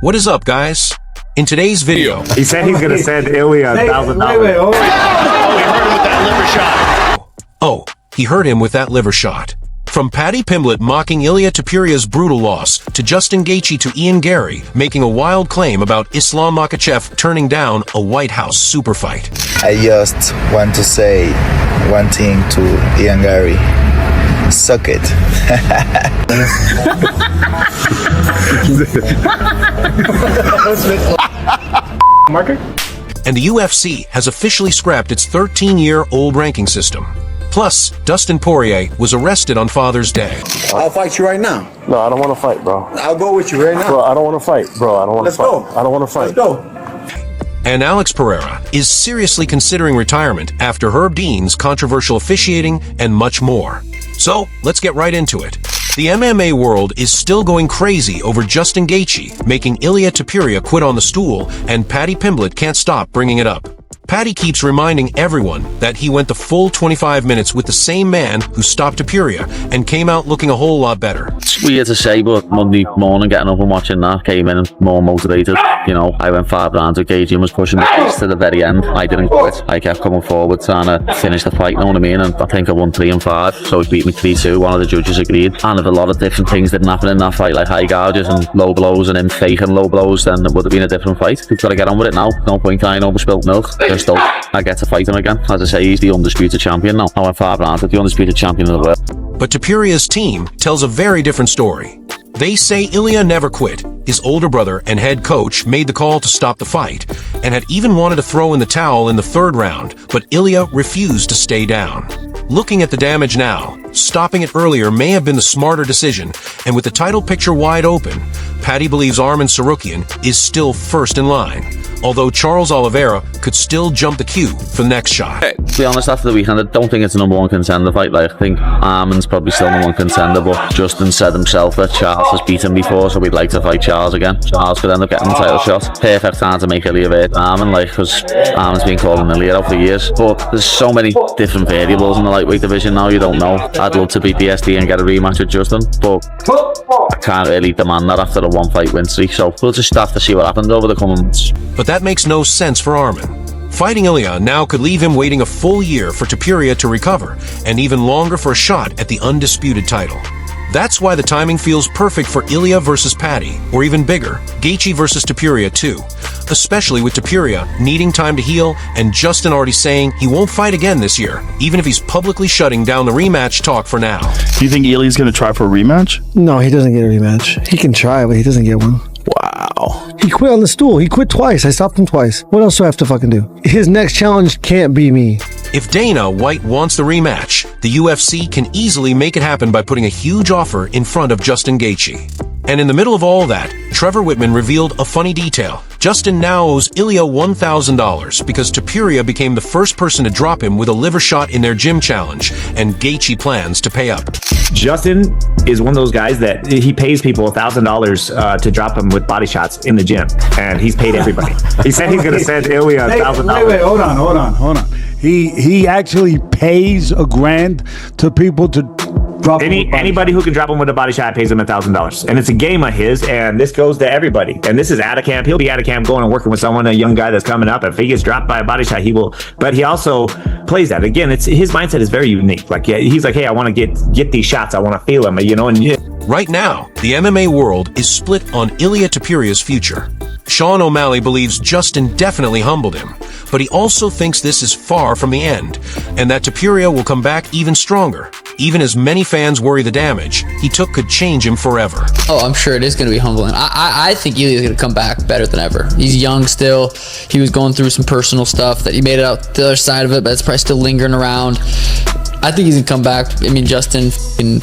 What is up, guys? In today's video, he said he's gonna send Ilya $1,000. Wait, hold on. He hurt him with that liver shot. From Paddy Pimblett mocking Ilia Topuria's brutal loss, to Justin Gaethje to Ian Garry making a wild claim about Islam Makhachev turning down a White House super fight. I just want to say one thing to Ian Garry. Suck it. Marker? And the UFC has officially scrapped its 13-year-old ranking system. Plus, Dustin Poirier was arrested on Father's Day. I'll fight you right now. No, I don't want to fight, bro. I'll go with you right now. Bro, I don't want to fight, bro. I don't want to fight. Let's go. I don't want to fight. Let's go. And Alex Pereira is seriously considering retirement after Herb Dean's controversial officiating and much more. So, let's get right into it. The MMA world is still going crazy over Justin Gaethje making Ilia Topuria quit on the stool, and Paddy Pimblett can't stop bringing it up. Paddy keeps reminding everyone that he went the full 25 minutes with the same man who stopped Topuria and came out looking a whole lot better. It's weird to say, but Monday morning getting up and watching that, came in more motivated. You know, I went 5 rounds with Gaethje and was pushing the pace to the very end. I didn't quit. I kept coming forward trying to finish the fight, you know what I mean? And I think I won 3 and 5, so he beat me 3-2. One of the judges agreed. And if a lot of different things didn't happen in that fight, like high gouges and low blows and him faking low blows, then it would have been a different fight. We've got to get on with it now. No point crying over spilt milk. Just hope I get to fight him again. As I say, he's the undisputed champion now. I went 5 rounds with the undisputed champion of the world. But Topuria's team tells a very different story. They say Ilia never quit. His older brother and head coach made the call to stop the fight, and had even wanted to throw in the towel in the 3rd round, but Ilia refused to stay down. Looking at the damage now, stopping it earlier may have been the smarter decision, and with the title picture wide open, Paddy believes Arman Tsarukyan is still first in line, although Charles Oliveira could still jump the queue for the next shot. To be honest, after the weekend, I don't think it's a #1 contender fight. Like, I think Arman's probably still #1 contender, but Justin said himself that Charles has beaten before, so we'd like to fight Charles again. Charles could end up getting the title shot. Perfect time to make Ilia beat Arman, like, because Arman's been calling Ilia out for years. But there's so many different variables in the lightweight division now, you don't know. I'd love to beat BSD and get a rematch with Justin, but I can't really demand that after a 1-fight win streak, so we'll just have to see what happens over the coming months. But that makes no sense for Arman. Fighting Ilia now could leave him waiting a full year for Topuria to recover, and even longer for a shot at the undisputed title. That's why the timing feels perfect for Ilia versus Paddy, or even bigger, Gaethje versus Topuria too. Especially with Topuria needing time to heal, and Justin already saying he won't fight again this year, even if he's publicly shutting down the rematch talk for now. Do you think Ilia's going to try for a rematch? No, he doesn't get a rematch. He can try, but he doesn't get one. Wow. He quit on the stool. He quit twice. I stopped him twice. What else do I have to fucking do? His next challenge can't be me. If Dana White wants the rematch, the UFC can easily make it happen by putting a huge offer in front of Justin Gaethje. And in the middle of all that, Trevor Whitman revealed a funny detail. Justin now owes Ilia $1,000 because Topuria became the first person to drop him with a liver shot in their gym challenge, and Gaethje plans to pay up. Justin is one of those guys that he pays people $1,000 to drop him with body shots in the gym, and he's paid everybody. He said he's going to send Ilya $1,000. Wait, hold on. He actually pays $1,000 to people to drop anybody who can drop him with a body shot pays him $1,000, and it's a game of his, and this goes to everybody. And this is out of camp. He'll be out of camp going and working with someone, a young guy that's coming up. If he gets dropped by a body shot, he will. But he also plays that. Again, it's his mindset is very unique. Like, yeah, he's like, hey, I want to get these shots. I want to feel them, you know. And right now, the MMA world is split on Ilia Topuria's future. Sean O'Malley believes Justin definitely humbled him, but he also thinks this is far from the end, and that Topuria will come back even stronger. Even as many fans worry the damage he took could change him forever. Oh, I'm sure it is going to be humbling. I think Ilia's going to come back better than ever. He's young still. He was going through some personal stuff that he made it out the other side of it, but it's probably still lingering around. I think he's going to come back. I mean, Justin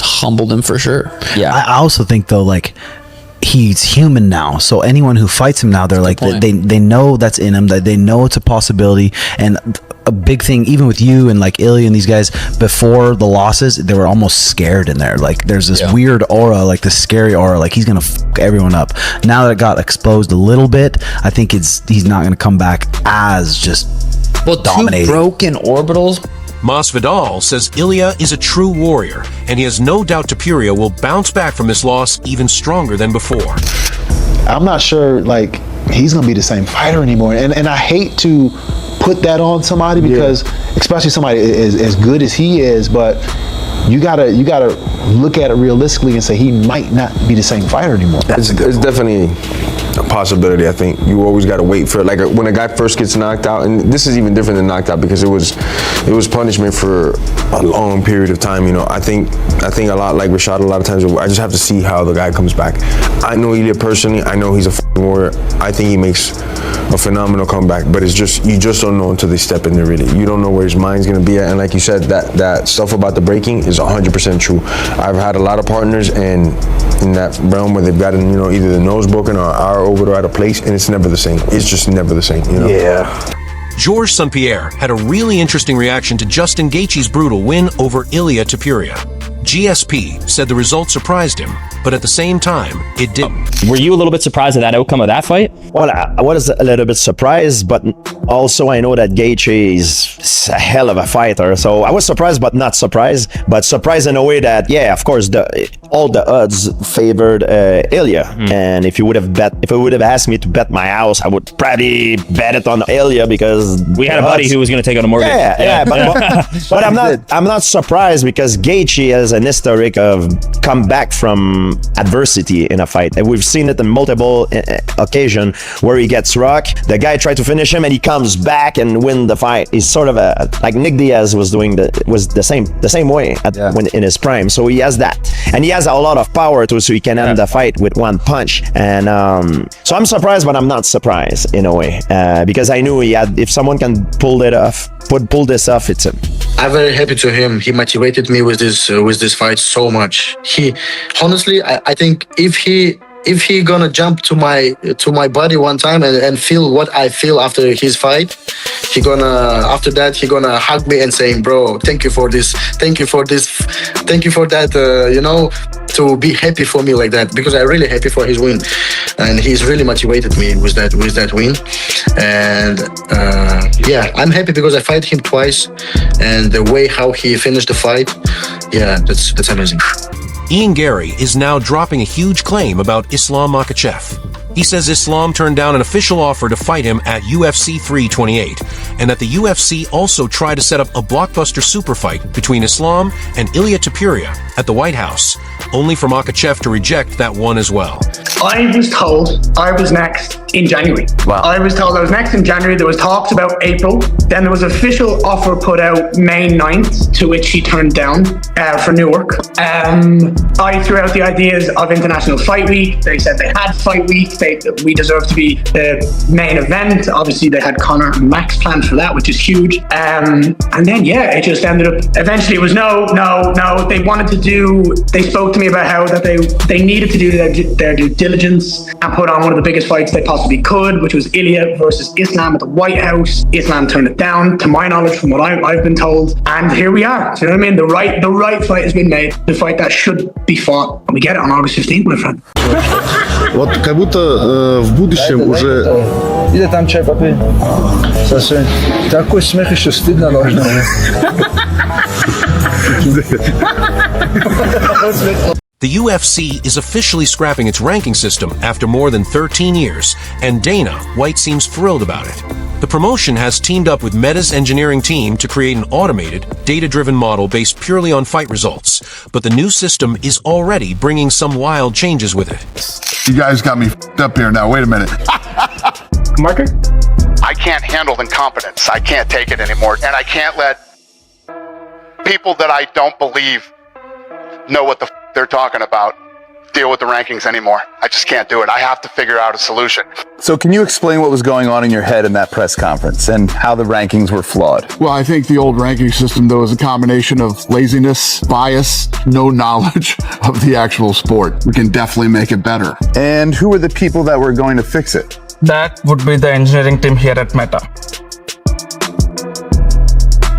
humbled him for sure. Yeah. I also think, though, like, he's human now, so anyone who fights him now, they're like, they know that's in him, that they know it's a possibility. And a big thing, even with you and like Ilia and these guys, before the losses, they were almost scared in there. Like, there's this weird aura, like this scary aura, like he's gonna fuck everyone up. Now that it got exposed a little bit, I think he's not gonna come back as just dominating. 2 broken orbitals. Masvidal says Ilia is a true warrior, and he has no doubt Topuria will bounce back from this loss even stronger than before. I'm not sure like he's gonna be the same fighter anymore. And I hate to put that on somebody because especially somebody as good as he is, but you gotta look at it realistically and say he might not be the same fighter anymore. It's definitely a possibility. I think you always got to wait for, like, when a guy first gets knocked out, and this is even different than knocked out because it was punishment for a long period of time. You know, I think a lot like Rashad. A lot of times, I just have to see how the guy comes back. I know Ilya personally. I know he's a warrior. I think he makes a phenomenal comeback, but it's just, you just don't know until they step in there. Really, you don't know where his mind's gonna be at. And like you said, that stuff about the breaking is 100% true. I've had a lot of partners and in that realm where they've gotten, you know, either the nose broken or are over or out of place, and it's never the same. It's just never the same, you know? Yeah. Georges St-Pierre had a really interesting reaction to Justin Gaethje's brutal win over Ilia Topuria. GSP said the result surprised him, but at the same time, it didn't. Were you a little bit surprised at that outcome of that fight? Well, I was a little bit surprised, but also I know that Gaethje is a hell of a fighter. So I was surprised, but not surprised. But surprised in a way that, yeah, of course, all the odds favored Ilya. And if you would have asked me to bet my house, I would probably bet it on Ilya because we had a buddy who was going to take out a mortgage. Yeah. But I'm not surprised because Gaethje has an historic of come back from adversity in a fight, and we've seen it in multiple occasions where he gets rocked, the guy tried to finish him, and he comes back and win the fight. He's sort of like Nick Diaz was doing the same way when in his prime. So he has that, and he has a lot of power too, so he can end the fight with one punch. And so I'm surprised, but I'm not surprised in a way because I knew if someone can pull this off, it's him. I'm very happy to him. He motivated me with this fight so much. He honestly, I think if he gonna jump to my body one time and feel what I feel after his fight, he gonna hug me and saying, bro, thank you for this, thank you for that, you know, to be happy for me like that, because I'm really happy for his win, and he's really motivated me with that win. And yeah, I'm happy because I fight him twice, and the way how he finished the fight, yeah, that's amazing. Ian Garry is now dropping a huge claim about Islam Makhachev. He says Islam turned down an official offer to fight him at UFC 328, and that the UFC also tried to set up a blockbuster super fight between Islam and Ilia Topuria at the White House, only for Makhachev to reject that one as well. I was told I was next in January. Wow. I was told I was next in January. There was talks about April. Then there was an official offer put out May 9th, to which he turned down for Newark. I threw out the ideas of International Fight Week. They said they had Fight Week. We deserve to be the main event. Obviously, they had Conor and Max planned for that, which is huge. And then, yeah, it just ended up, eventually it was no. They spoke to me about how that they needed to do their due diligence and put on one of the biggest fights they possibly could, which was Ilya versus Islam at the White House. Islam turned it down, to my knowledge, from what I've been told. And here we are. Do you know what I mean? The right fight has been made. The fight that should be fought. And we get it on August 15th, my friend. Вот как будто в будущем уже... Иди там чай попей. Сосунь. Такой смех еще стыдно должно. The UFC is officially scrapping its ranking system after more than 13 years, and Dana White seems thrilled about it. The promotion has teamed up with Meta's engineering team to create an automated, data-driven model based purely on fight results, but the new system is already bringing some wild changes with it. You guys got me f***ed up here now. Wait a minute. Marker? I can't handle incompetence. I can't take it anymore, and I can't let people that I don't believe know what the f*** they're talking about deal with the rankings anymore. I just can't do it. I have to figure out a solution. So can you explain what was going on in your head in that press conference and how the rankings were flawed? Well, I think the old ranking system, though, is a combination of laziness, bias, no knowledge of the actual sport. We can definitely make it better. And who are the people that were going to fix it? That would be the engineering team here at Meta.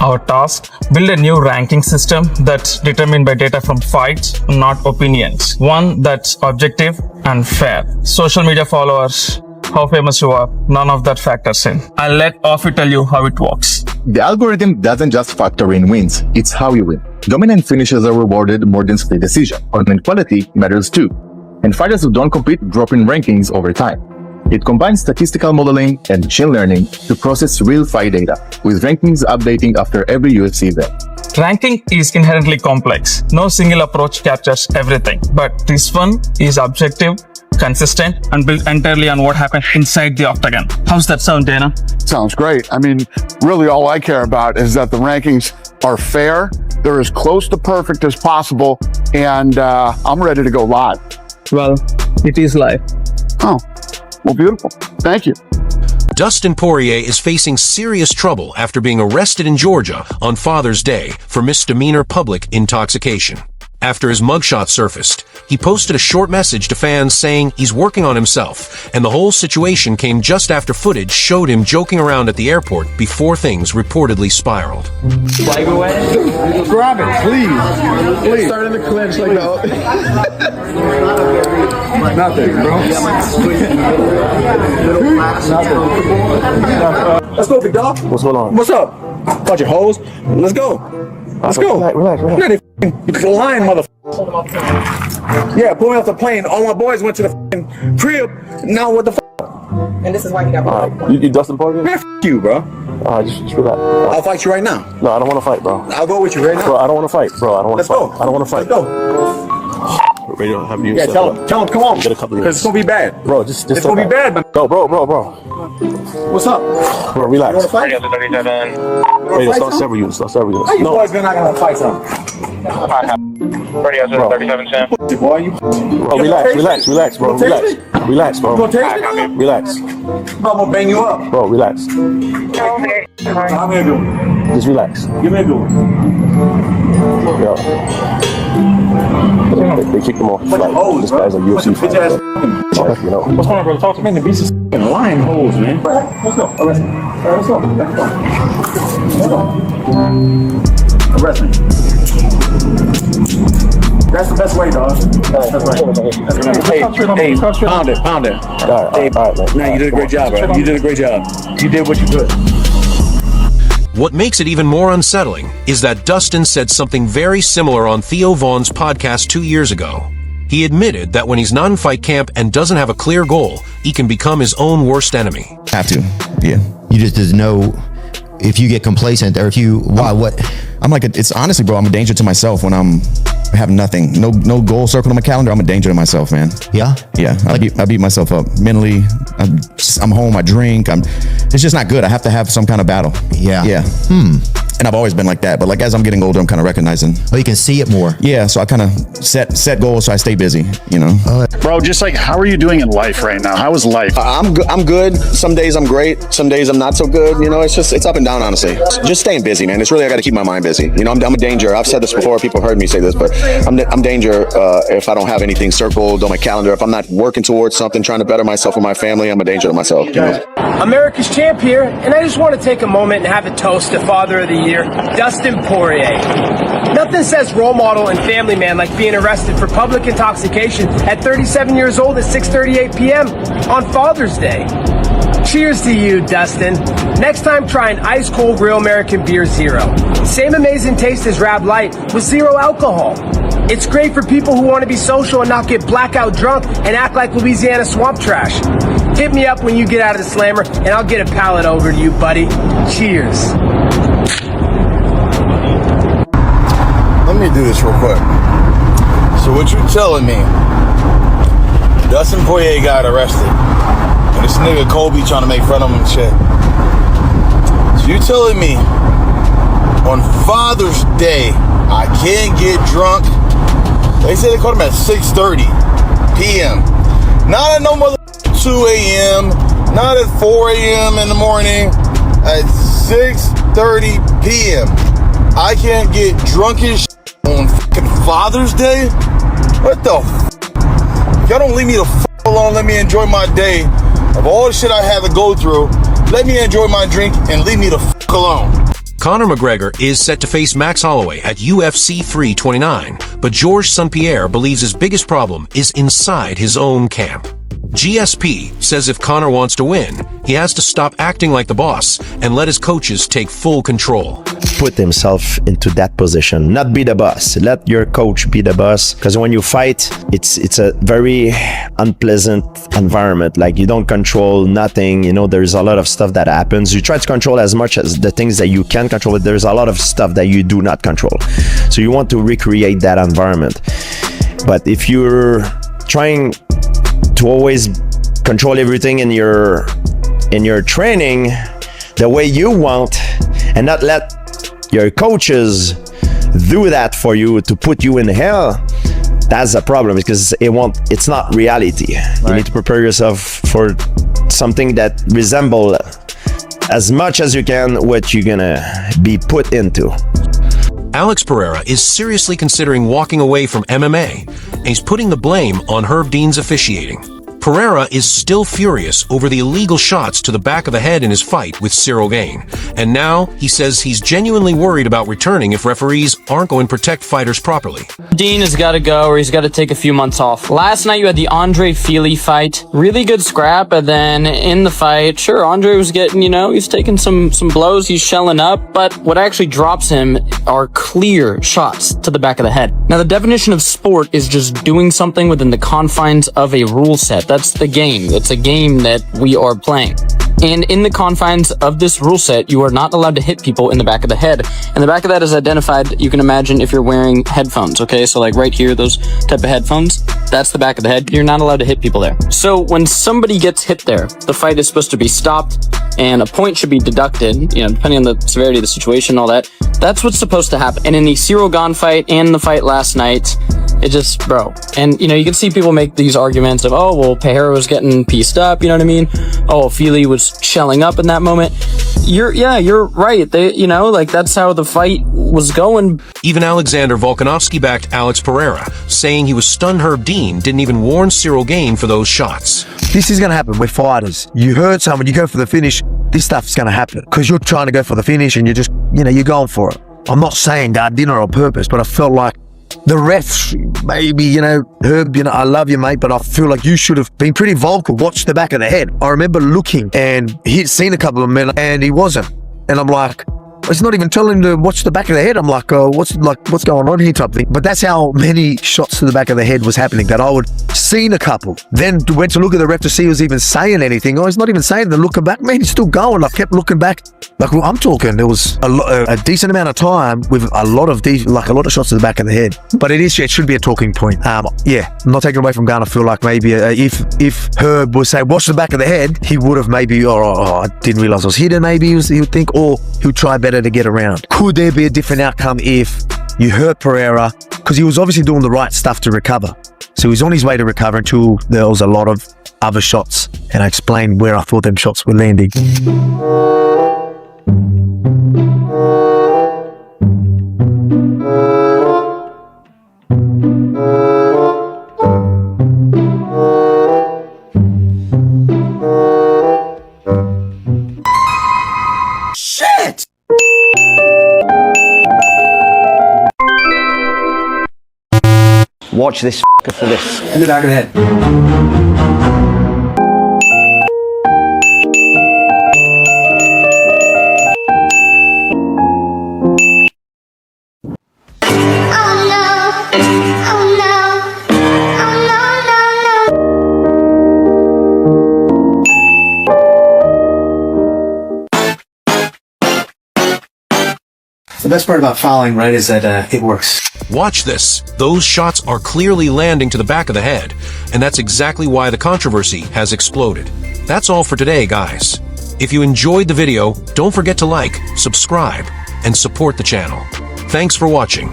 Our task, build a new ranking system that's determined by data from fights, not opinions. One that's objective and fair. Social media followers, how famous you are, none of that factors in. I'll let Offie tell you how it works. The algorithm doesn't just factor in wins, it's how you win. Dominant finishes are rewarded more than split decision. Tournament quality matters too. and fighters who don't compete drop in rankings over time. It combines statistical modeling and machine learning to process real fight data, with rankings updating after every UFC event. Ranking is inherently complex. No single approach captures everything, but this one is objective, consistent, and built entirely on what happened inside the octagon. How's that sound, Dana? Sounds great. I mean, really all I care about is that the rankings are fair, they're as close to perfect as possible, and I'm ready to go live. Well, it is live. Oh, well, beautiful. Thank you. Dustin Poirier is facing serious trouble after being arrested in Georgia on Father's Day for misdemeanor public intoxication. After his mugshot surfaced, he posted a short message to fans saying he's working on himself, and the whole situation came just after footage showed him joking around at the airport before things reportedly spiraled. Flag away. Grab it, please. Please. Start in the clinch like that. Nothing, bro. Let's go, big dog. What's going on? What's up? Bunch of hoes. Let's go. Let's go. Relax. You're lying, motherfucker. Yeah, pull me off the plane. All my boys went to the crib. Now what the f? And this is why you got brought. You Dustin Poirier? Man, f you, bro. Just relax. I'll fight you right now. No, I don't want to fight, bro. I'll go with you right now. Bro, I don't want to fight, bro. I don't want to fight. Let's go. I don't want to fight. Let's go. Radio, have you? Yeah, tell him, come on. Get a couple of Because it's gonna be bad. Bro, just it's gonna be bad, man. Bro. What's up? Bro, relax. You wanna fight? Radio, start several units. How you boys been not gonna fight something? Boy, you. Bro, relax, bro. Relax, bro. You gonna take it? Relax. I'm gonna bang you up. Bro, relax. I'm gonna do it. Just relax. Give me a good one. Yo. They kicked him off. Like, this guy's a UFC fighter. You know. What's going on, bro? Talk to me. The beast is f***ing lying holes, man. Let's go. All right, let's go. Arrest me. That's the best way, dog. That's the best way. Hey, pound it. All right, man. Man, you did a great job, bro. You did a great job. You did what you could. What makes it even more unsettling is that Dustin said something very similar on Theo Vaughn's podcast 2 years ago. He admitted that when he's not in fight camp and doesn't have a clear goal, he can become his own worst enemy. Have to, yeah. You just know if you get complacent or if you, I'm like, it's honestly, bro, I'm a danger to myself when I have nothing, no goal circled on my calendar. I'm a danger to myself, man. Yeah? Yeah, I beat myself up mentally. I'm home, I drink. It's just not good. I have to have some kind of battle. Yeah. Yeah. And I've always been like that, but like as I'm getting older, I'm kind of recognizing. Oh, you can see it more. Yeah, so I kind of set goals so I stay busy, you know. Bro, just like, how are you doing in life right now? How is life? I'm good. Some days I'm great. Some days I'm not so good. You know, it's up and down, honestly. Just staying busy, man. It's really, I got to keep my mind busy. You know, I'm a danger. I've said this before. People have heard me say this, but I'm danger if I don't have anything circled on my calendar. If I'm not working towards something, trying to better myself or my family, I'm a danger to myself. You know? America's champ here, and I just want to take a moment and have a toast to Father of the Year, Dustin Poirier. Nothing says role model and family man like being arrested for public intoxication at 37 years old at 6:38 p.m. on Father's Day. Cheers to you, Dustin. Next time, try an ice cold Real American Beer Zero. Same amazing taste as Rab Light with zero alcohol. It's great for people who want to be social and not get blackout drunk and act like Louisiana swamp trash. Hit me up when you get out of the slammer and I'll get a pallet over to you, buddy. Cheers. Let me do this real quick. So what you're telling me, Dustin Poirier got arrested, and this nigga Kobe trying to make fun of him and shit. So you're telling me on Father's Day, I can't get drunk? They say they caught him at 6:30 p.m. Not at no mother 2 a.m., not at 4 a.m. in the morning, at 6:30 p.m. I can't get drunk as shit on fucking Father's Day? What the f***? Y'all don't leave me the f*** alone, let me enjoy my day. Of all the shit I had to go through, let me enjoy my drink and leave me the f*** alone. Conor McGregor is set to face Max Holloway at UFC 329, but Georges St-Pierre believes his biggest problem is inside his own camp. GSP says if Conor wants to win, He has to stop acting like the boss and let his coaches take full control. Put himself into that position, not be the boss. Let your coach be the boss, because when you fight, it's a very unpleasant environment. Like, you don't control nothing, you know, there's a lot of stuff that happens. You try to control as much as the things that you can control, but there's a lot of stuff that you do not control. So you want to recreate that environment. But if you're trying to always control everything in your training the way you want, and not let your coaches do that for you to put you in hell, that's a problem, because it's not reality. Right. You need to prepare yourself for something that resembles as much as you can what you're gonna be put into. Alex Pereira is seriously considering walking away from MMA, and he's putting the blame on Herb Dean's officiating. Pereira is still furious over the illegal shots to the back of the head in his fight with Cyril Gane, and now he says he's genuinely worried about returning if referees aren't going to protect fighters properly. Dean has got to go, or he's got to take a few months off. Last night you had the Andre Fili fight, really good scrap, and then in the fight, sure, Andre was getting, he's taking some blows, he's shelling up, but what actually drops him are clear shots to the back of the head. Now, the definition of sport is just doing something within the confines of a rule set. That's the game. It's a game that we are playing. And in the confines of this rule set, you are not allowed to hit people in the back of the head. And the back of that is identified, you can imagine, if you're wearing headphones, okay? So like right here, those type of headphones, that's the back of the head. You're not allowed to hit people there. So when somebody gets hit there, the fight is supposed to be stopped and a point should be deducted, depending on the severity of the situation, all that. That's what's supposed to happen. And in the Cyril Gane fight and the fight last night, it just, bro. And, you can see people make these arguments of, oh, well, Pereira was getting pieced up, you know what I mean? Oh, Fili was shelling up in that moment. You're right. That's how the fight was going. Even Alexander Volkanovski backed Alex Pereira, saying he was stunned Herb Dean didn't even warn Cyril Gane for those shots. This is going to happen with fighters. You hurt someone, you go for the finish, this stuff's going to happen because you're trying to go for the finish and you're just, you're going for it. I'm not saying that I did it on purpose, but I felt like the refs, maybe, Herb, I love you, mate, but I feel like you should have been pretty vocal. Watch the back of the head. I remember looking and he'd seen a couple of men and he wasn't. And I'm like, it's not even telling him to watch the back of the head. I'm like, what's going on here type thing. But that's how many shots to the back of the head was happening, that I would seen a couple. Then went to look at the ref to see if he was even saying anything. Oh, he's not even saying anything. Looking back, man, he's still going. I kept looking back. Like, I'm talking, there was a decent amount of time with a lot of shots to the back of the head. But it should be a talking point. I'm not taking away from Gane. I feel like maybe if Herb was saying, watch the back of the head, he would have maybe, I didn't realize I was hitting, maybe he would think, or he would try better to get around. Could there be a different outcome if you hurt Pereira? Because he was obviously doing the right stuff to recover. So he was on his way to recover until there was a lot of other shots. And I explained where I thought them shots were landing. Shit! Watch this for this. In the back of the head. The best part about fouling, right, is that it works. Watch this. Those shots are clearly landing to the back of the head, and that's exactly why the controversy has exploded. That's all for today, guys. If you enjoyed the video, don't forget to like, subscribe, and support the channel. Thanks for watching.